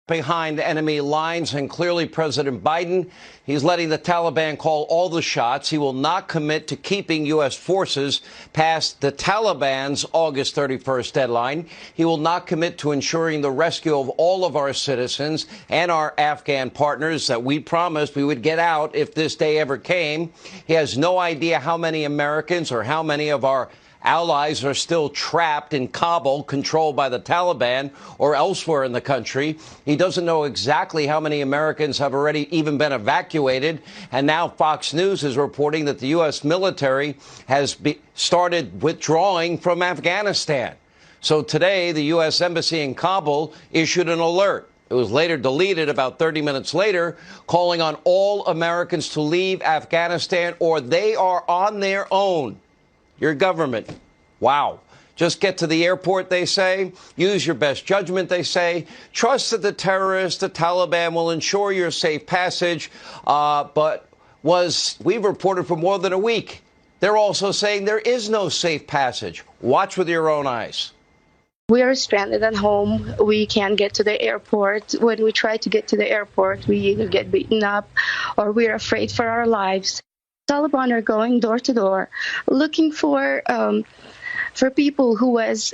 behind enemy lines, and clearly President Biden, he's letting the Taliban call all the shots. He will not commit to keeping U.S. forces past the Taliban's August 31st deadline. He will not commit to ensuring the rescue of all of our citizens and our Afghan partners that we promised we would get out if this day ever came. He has no idea how many Americans or how many of our allies are still trapped in Kabul, controlled by the Taliban, or elsewhere in the country. He doesn't know exactly how many Americans have already even been evacuated. And now Fox News is reporting that the U.S. military has started withdrawing from Afghanistan. So today, the U.S. Embassy in Kabul issued an alert. It was later deleted about 30 minutes later, calling on all Americans to leave Afghanistan or they are on their own. Your government. Wow. Just get to the airport, they say. Use your best judgment, they say. Trust that the terrorists, the Taliban, will ensure your safe passage. We've reported for more than a week. They're also saying there is no safe passage. Watch with your own eyes. We are stranded at home. We can't get to the airport. When we try to get to the airport, we either get beaten up or we're afraid for our lives. Taliban are going door to door looking for people who has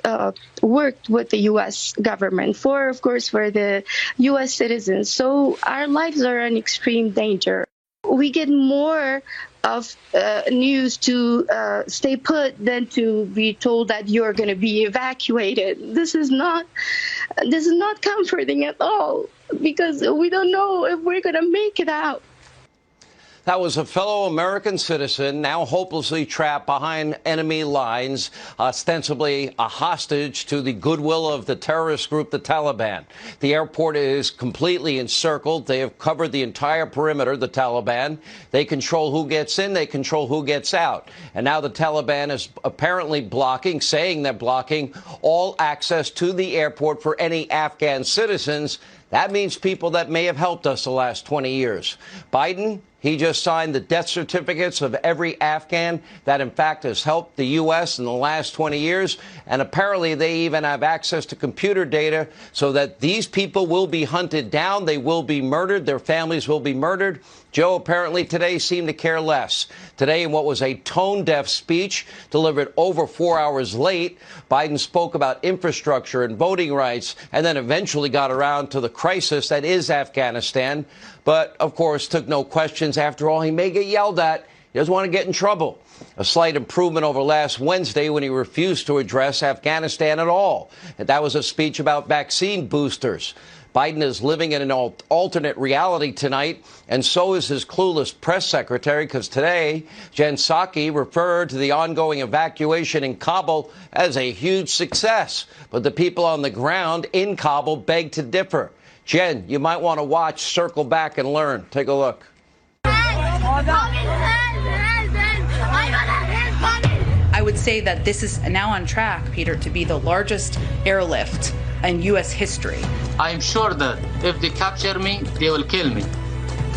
worked with the U.S. government, of course, for the U.S. citizens. So our lives are in extreme danger. We get more of news to stay put than to be told that you're going to be evacuated. This is not comforting at all, because we don't know if we're going to make it out. That was a fellow American citizen now hopelessly trapped behind enemy lines, ostensibly a hostage to the goodwill of the terrorist group, the Taliban. The airport is completely encircled. They have covered the entire perimeter, the Taliban. They control who gets in. They control who gets out. And now the Taliban is apparently saying they're blocking all access to the airport for any Afghan citizens. That means people that may have helped us the last 20 years. Biden, he just signed the death certificates of every Afghan that, in fact, has helped the U.S. in the last 20 years. And apparently they even have access to computer data so that these people will be hunted down. They will be murdered. Their families will be murdered. Joe apparently today seemed to care less. Today, in what was a tone-deaf speech delivered over 4 hours late, Biden spoke about infrastructure and voting rights and then eventually got around to the crisis that is Afghanistan. But, of course, took no questions. After all, he may get yelled at. He doesn't want to get in trouble. A slight improvement over last Wednesday when he refused to address Afghanistan at all. And that was a speech about vaccine boosters. Biden is living in an alternate reality tonight, and so is his clueless press secretary, because today, Jen Psaki referred to the ongoing evacuation in Kabul as a huge success. But the people on the ground in Kabul beg to differ. Jen, you might want to watch, circle back and learn. Take a look. I would say that this is now on track, Peter, to be the largest airlift in U.S. history. I'm sure that if they capture me, they will kill me.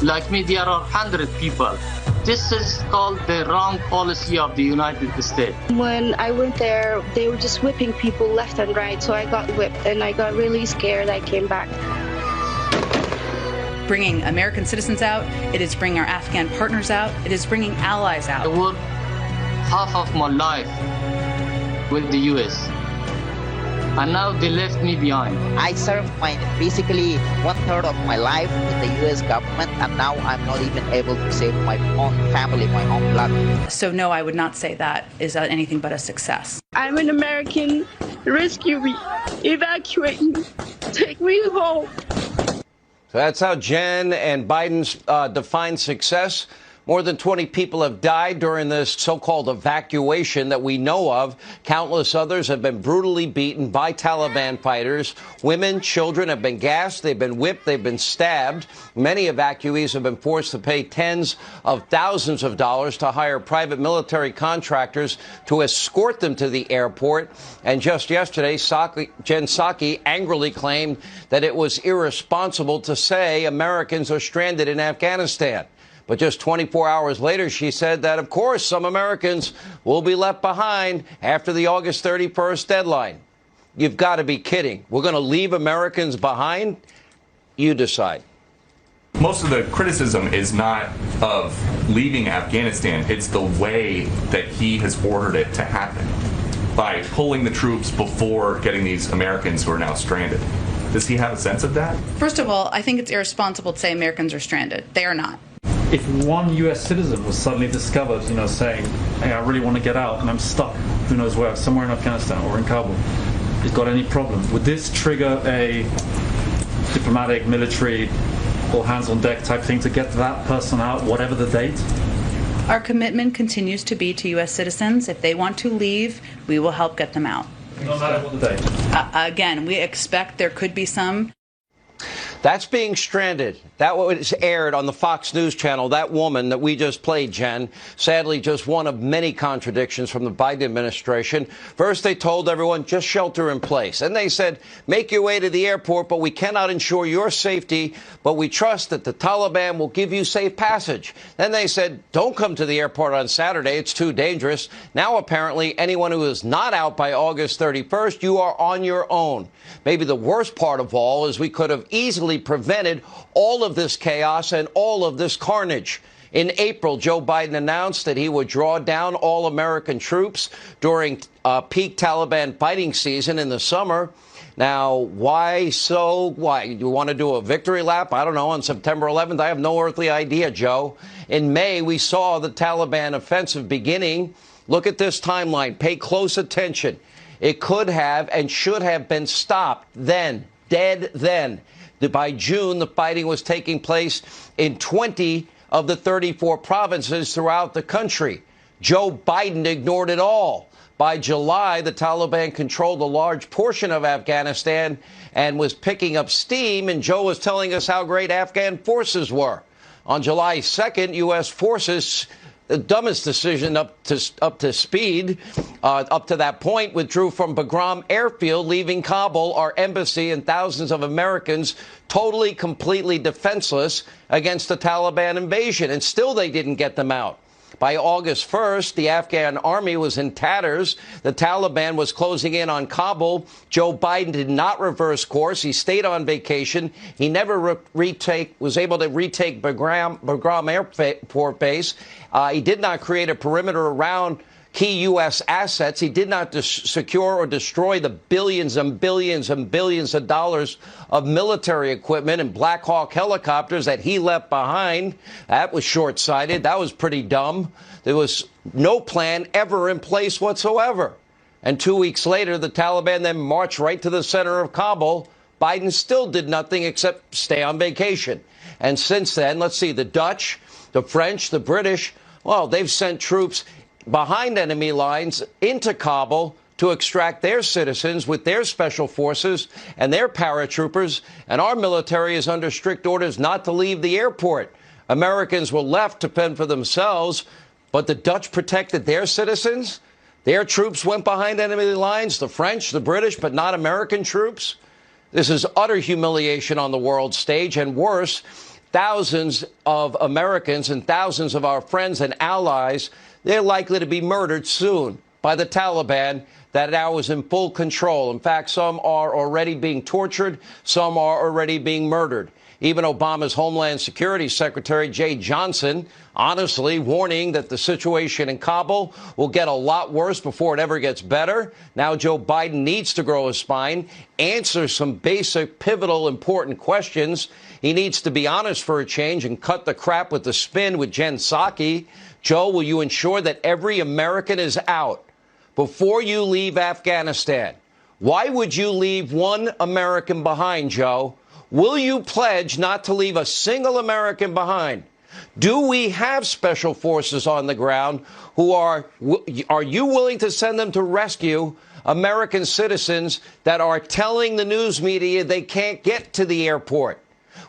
Like me, there are 100 people. This is called the wrong policy of the United States. When I went there, they were just whipping people left and right, so I got whipped and I got really scared. I came back. Bringing American citizens out, it is bringing our Afghan partners out, it is bringing allies out. I worked half of my life with the U.S. and now they left me behind. I served basically 1/3 of my life in the U.S. government, and now I'm not even able to save my own family, my own blood. So no, I would not say that is anything but a success. I'm an American. Rescue me. Evacuate me. Take me home. So that's how Jen and Biden define success. More than 20 people have died during this so-called evacuation that we know of. Countless others have been brutally beaten by Taliban fighters. Women, children have been gassed. They've been whipped. They've been stabbed. Many evacuees have been forced to pay tens of thousands of dollars to hire private military contractors to escort them to the airport. And just yesterday, Jen Psaki angrily claimed that it was irresponsible to say Americans are stranded in Afghanistan. But just 24 hours later, she said that, of course, some Americans will be left behind after the August 31st deadline. You've got to be kidding. We're going to leave Americans behind? You decide. Most of the criticism is not of leaving Afghanistan. It's the way that he has ordered it to happen by pulling the troops before getting these Americans who are now stranded. Does he have a sense of that? First of all, I think it's irresponsible to say Americans are stranded. They are not. If one U.S. citizen was suddenly discovered, saying, hey, I really want to get out and I'm stuck, who knows where, somewhere in Afghanistan or in Kabul, he's got any problem, would this trigger a diplomatic, military, all hands on deck type thing to get that person out, whatever the date? Our commitment continues to be to U.S. citizens. If they want to leave, we will help get them out. No matter what the date. Again, we expect there could be some. That's being stranded. That was aired on the Fox News channel. That woman that we just played, Jen, sadly just one of many contradictions from the Biden administration. First, they told everyone, just shelter in place. And they said, make your way to the airport, but we cannot ensure your safety, but we trust that the Taliban will give you safe passage. Then they said, don't come to the airport on Saturday. It's too dangerous. Now, apparently, anyone who is not out by August 31st, you are on your own. Maybe the worst part of all is we could have easily prevented all of this chaos and all of this carnage. In April, Joe Biden announced that he would draw down all American troops during peak Taliban fighting season in the summer. Now, why so? Why? You want to do a victory lap? I don't know. On September 11th, I have no earthly idea, Joe. In May, we saw the Taliban offensive beginning. Look at this timeline. Pay close attention. It could have and should have been stopped then, dead then. By June, the fighting was taking place in 20 of the 34 provinces throughout the country. Joe Biden ignored it all. By July, the Taliban controlled a large portion of Afghanistan and was picking up steam, and Joe was telling us how great Afghan forces were. On July 2nd, U.S. forces, the dumbest decision up to speed, up to that point, withdrew from Bagram Airfield, leaving Kabul, our embassy, and thousands of Americans totally, completely defenseless against the Taliban invasion. And still they didn't get them out. By August 1st, the Afghan army was in tatters. The Taliban was closing in on Kabul. Joe Biden did not reverse course. He stayed on vacation. He never was able to retake Bagram Airport Base. He did not create a perimeter around key U.S. assets. He did not secure or destroy the billions and billions and billions of dollars of military equipment and Black Hawk helicopters that he left behind. That was short-sighted. That was pretty dumb. There was no plan ever in place whatsoever. And 2 weeks later, the Taliban then marched right to the center of Kabul. Biden still did nothing except stay on vacation. And since then, let's see, the Dutch, the French, the British, well, they've sent troops behind enemy lines into Kabul to extract their citizens with their special forces and their paratroopers. And our military is under strict orders not to leave the airport. Americans were left to fend for themselves, but the Dutch protected their citizens. Their troops went behind enemy lines, the French, the British, but not American troops. This is utter humiliation on the world stage, and worse, thousands of Americans and thousands of our friends and allies, they're likely to be murdered soon by the Taliban that now is in full control. In fact, some are already being tortured. Some are already being murdered. Even Obama's Homeland Security Secretary, Jay Johnson, honestly warning that the situation in Kabul will get a lot worse before it ever gets better. Now Joe Biden needs to grow a spine, answer some basic, pivotal, important questions. He needs to be honest for a change and cut the crap with the spin with Jen Psaki. Joe, will you ensure that every American is out before you leave Afghanistan? Why would you leave one American behind, Joe? Will you pledge not to leave a single American behind? Do we have special forces on the ground who are you willing to send them to rescue American citizens that are telling the news media they can't get to the airport?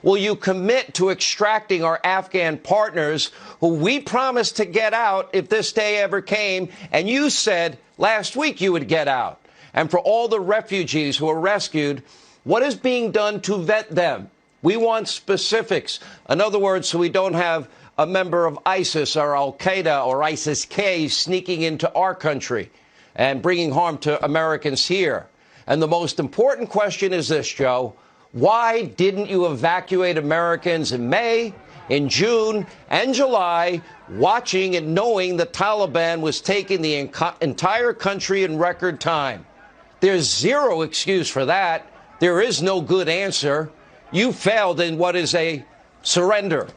Will you commit to extracting our Afghan partners who we promised to get out if this day ever came, and you said last week you would get out? And for all the refugees who are rescued, what is being done to vet them? We want specifics. In other words, so we don't have a member of ISIS or Al-Qaeda or ISIS-K sneaking into our country and bringing harm to Americans here. And the most important question is this, Joe. Why didn't you evacuate Americans in May, in June, and July, watching and knowing the Taliban was taking the entire country in record time? There's zero excuse for that. There is no good answer. You failed in what is a surrender.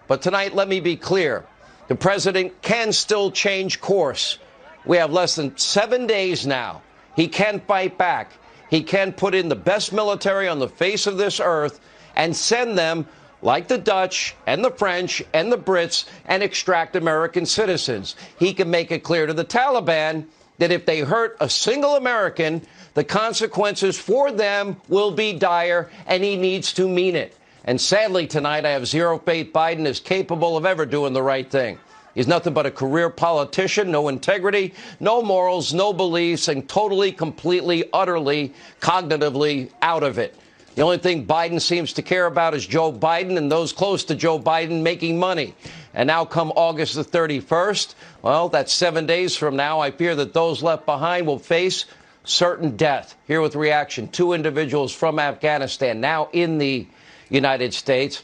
But tonight, let me be clear. The president can still change course. We have less than 7 days now. He can fight back. He can put in the best military on the face of this earth and send them, like the Dutch and the French and the Brits, and extract American citizens. He can make it clear to the Taliban that if they hurt a single American, the consequences for them will be dire, and he needs to mean it. And sadly, tonight, I have zero faith Biden is capable of ever doing the right thing. He's nothing but a career politician, no integrity, no morals, no beliefs, and totally, completely, utterly, cognitively out of it. The only thing Biden seems to care about is Joe Biden and those close to Joe Biden making money. And now come August the 31st, well, that's 7 days from now, I fear that those left behind will face certain death. Here with reaction, 2 individuals from Afghanistan now in the United States.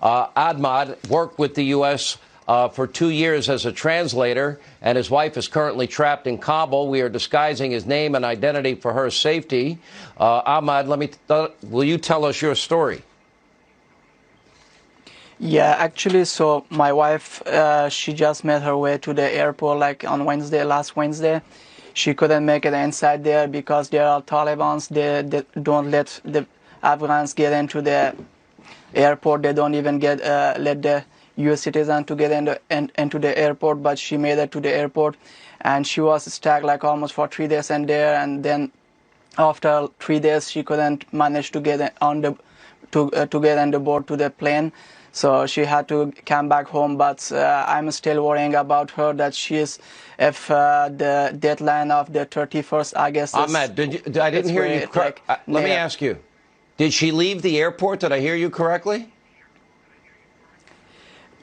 Ahmad worked with the U.S. For 2 years as a translator, and his wife is currently trapped in Kabul. We are disguising his name and identity for her safety. Ahmad, will you tell us your story? Yeah, actually, so my wife, she just made her way to the airport like on last Wednesday. She couldn't make it inside there because there are Talibans. They don't let the Afghans get into the airport. They don't even let the U.S. citizen to get into the airport, but she made it to the airport, and she was stuck like almost for 3 days in there, and then after 3 days she couldn't manage to get on the board to the plane, so she had to come back home. But I'm still worrying about her that if the deadline of the 31st August. Ahmed, I didn't hear you. Let me ask you: did she leave the airport? Did I hear you correctly?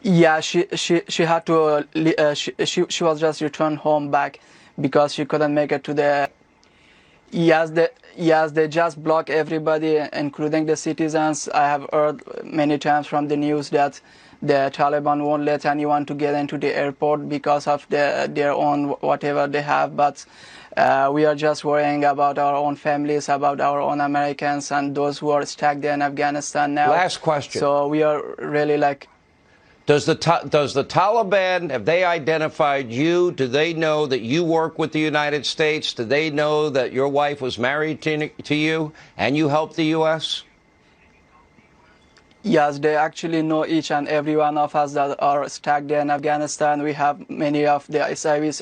Yeah, she had to. She was just returned home back because she couldn't make it to the. Yes, they just block everybody, including the citizens. I have heard many times from the news that the Taliban won't let anyone to get into the airport because of their own whatever they have. But we are just worrying about our own families, about our own Americans, and those who are stuck there in Afghanistan now. Last question. So we are really like. Does the Taliban, have they identified you? Do they know that you work with the United States? Do they know that your wife was married to you and you helped the U.S.? Yes, they actually know each and every one of us that are stuck there in Afghanistan. We have many of the SIVs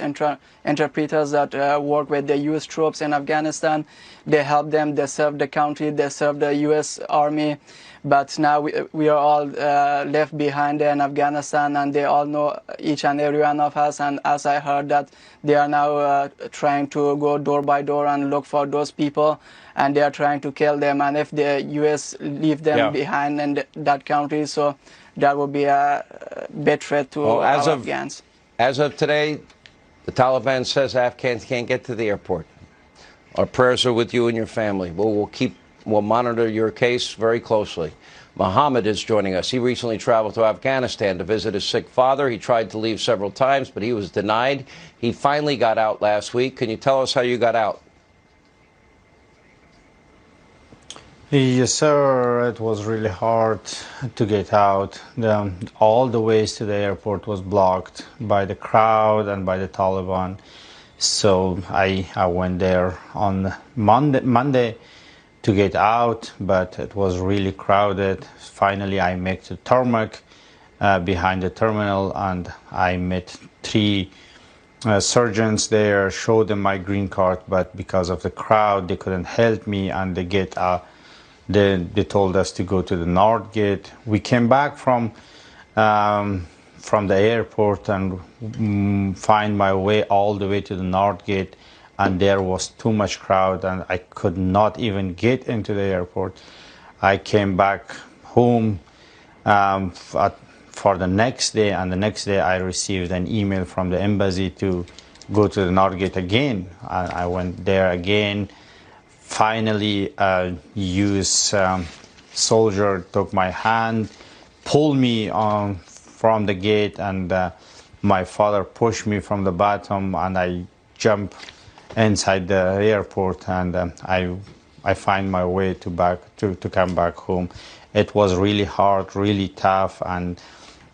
interpreters that work with the U.S. troops in Afghanistan. They help them, they serve the country, they serve the U.S. Army. But now we are all left behind there in Afghanistan, and they all know each and every one of us. And as I heard that they are now trying to go door by door and look for those people, and they are trying to kill them. And if the U.S. leave them behind in that country, so that would be a big threat to our Afghans. As of today, the Taliban says Afghans can't get to the airport. Our prayers are with you and your family. We'll monitor your case very closely. Mohammed is joining us. He recently traveled to Afghanistan to visit his sick father. He tried to leave several times, but he was denied. He finally got out last week. Can you tell us how you got out? Yes, sir. It was really hard to get out. All the ways to the airport was blocked by the crowd and by the Taliban. So I went there on Monday to get out, but it was really crowded. Finally, I met the tarmac behind the terminal, and I met 3 surgeons there, showed them my green card, but because of the crowd, they couldn't help me, and they told us to go to the North Gate. We came back from the airport and find my way all the way to the North Gate, and there was too much crowd, and I could not even get into the airport. I came back home for the next day, and the next day I received an email from the embassy to go to the North Gate again. I went there again. Finally, used soldier took my hand, pulled me from the gate, and my father pushed me from the bottom, and I jumped inside the airport, and I find my way to come back home. It was really hard, really tough, and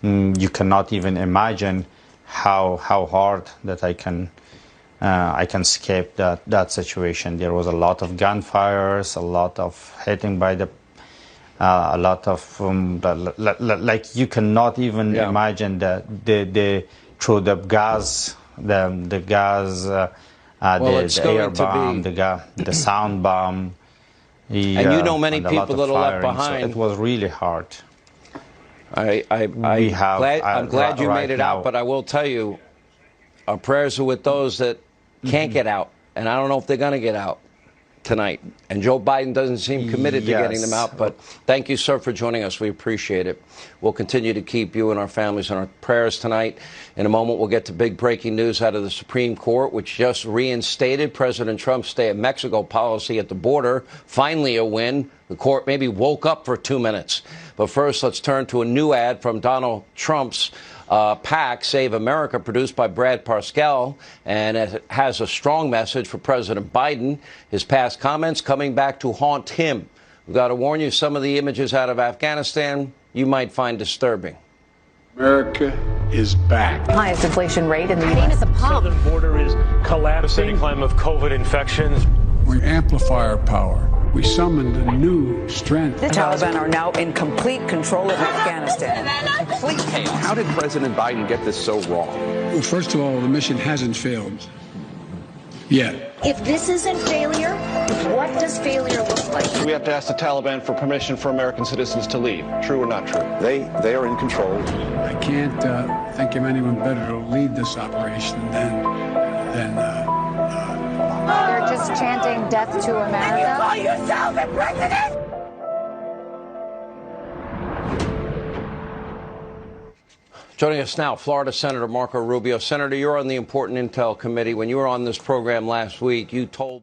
you cannot even imagine how hard that I can escape that situation. There was a lot of gunfires, a lot of hitting by the, a lot of like you cannot even imagine the through the gas, the gas, the air bomb, the sound bomb. And you know many people that are left behind. So it was really hard. I'm glad you made it out, but I will tell you, our prayers are with those that can't get out, and I don't know if they're going to get out tonight. And Joe Biden doesn't seem committed to getting them out, but thank you, sir, for joining us. We appreciate it. We'll continue to keep you and our families in our prayers tonight. In a moment, we'll get to big breaking news out of the Supreme Court, which just reinstated President Trump's stay at Mexico policy at the border. Finally a win. The court maybe woke up for 2 minutes. But first, let's turn to a new ad from Donald Trump's PAC, Save America, produced by Brad Parscale, and it has a strong message for President Biden. His past comments coming back to haunt him. We've got to warn you, some of the images out of Afghanistan you might find disturbing. America is back. Highest inflation rate in the U.S. at the pump. The southern border is collapsing. The climb of COVID infections. We amplify our power. We summoned a new strength. The Taliban are now in complete control of Afghanistan. Complete chaos. How did President Biden get this so wrong? Well, first of all, the mission hasn't failed yet. If this isn't failure, what does failure look like? We have to ask the Taliban for permission for American citizens to leave. True or not true? They are in control. I can't think of anyone better to lead this operation than They're just chanting death to America. You call yourself a president? Joining us now, Florida Senator Marco Rubio. Senator, you're on the Important Intel Committee. When you were on this program last week, you told